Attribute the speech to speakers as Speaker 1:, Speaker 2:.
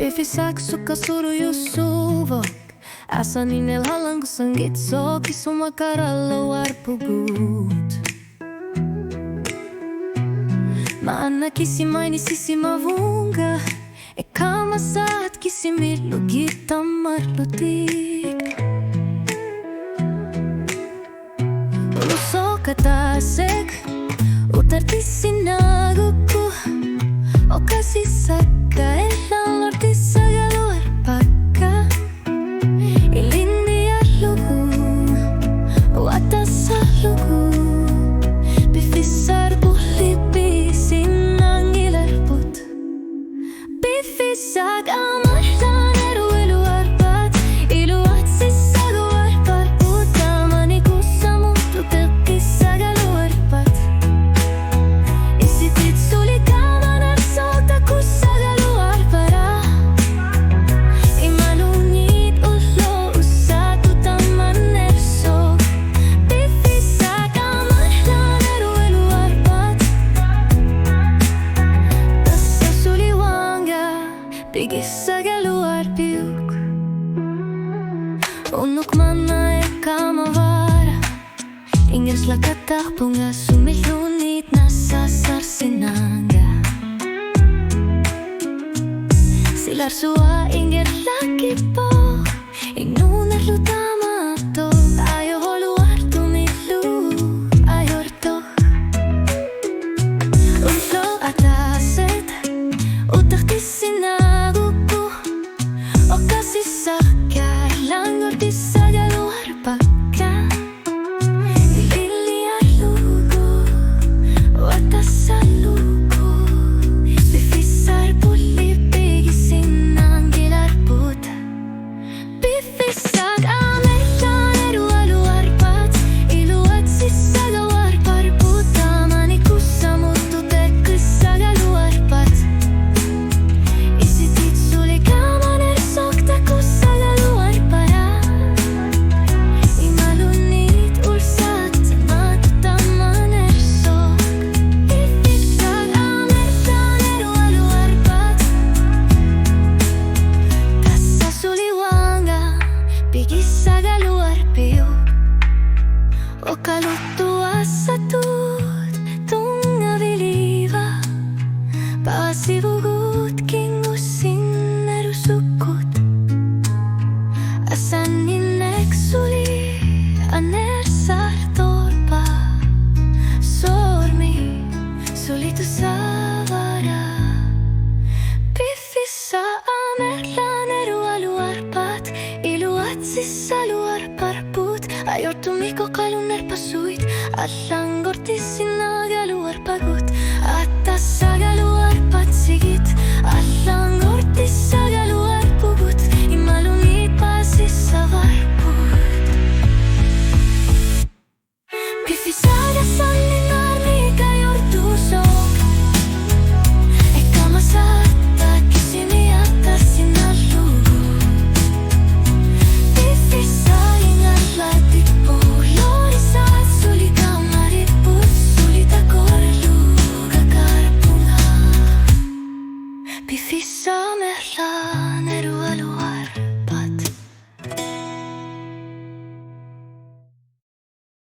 Speaker 1: Pifisak suka suruju suvok Asa ni nelhalang kusangit so kisumakara luar pugut Maana kisimaini sisi mavunga E kama saat kisimilu gita marlutik Uluso katasek Utartisinaguku O kasi saka elang lortisa galuar paka Ilindi lugu O atas lugu Bifisar bulipi sinangilar put Bifisag amalan erueluar pat Iluat sisaguar pat Utamani kusamu tutekisa galuar pat Isitit sulikaman arsota kusaga luar para Imalunit ulo usatu taman erso Bifisag amalan erueluar pat Tasa suliwanga Bigisaga luar piuk Unuk mana e kamavara Ingers la katah bunga sumilunit nasa sarsinanga Silar sua inger laki po Ingnuner lutama to Ayo holuar tumilu Ayor to Unflo ataset Utaktis sinaguku O kasi sakar Langor disaga luar paka Ililiar lugu O atas lugu Bifisar bulipi sinangilar put Bifisag amelan erualuar pat Iluat sisaga war par puta Manikusamu tuteksaga luar pat Isitit sulikaman ersokta kusaga luar para Imalunit ursat mataman ersok Bifisag amelan erualuar pat Tasa suliwanga Bigisaga luar piuk O kalutua satut Tunga viliva Pasivugut kingusin erusukut Asanin eksuli Aner sartorpa Sormi Solitu savara Bifisa amerlan erualuar pat Iluat sisa luar parput Ayortumiko kaluner pasuit Allangortisinaga luar pagut Atasaga luar patsigit Allangortisaga luar pugut Imalunit pasisa varput Bifisaga sa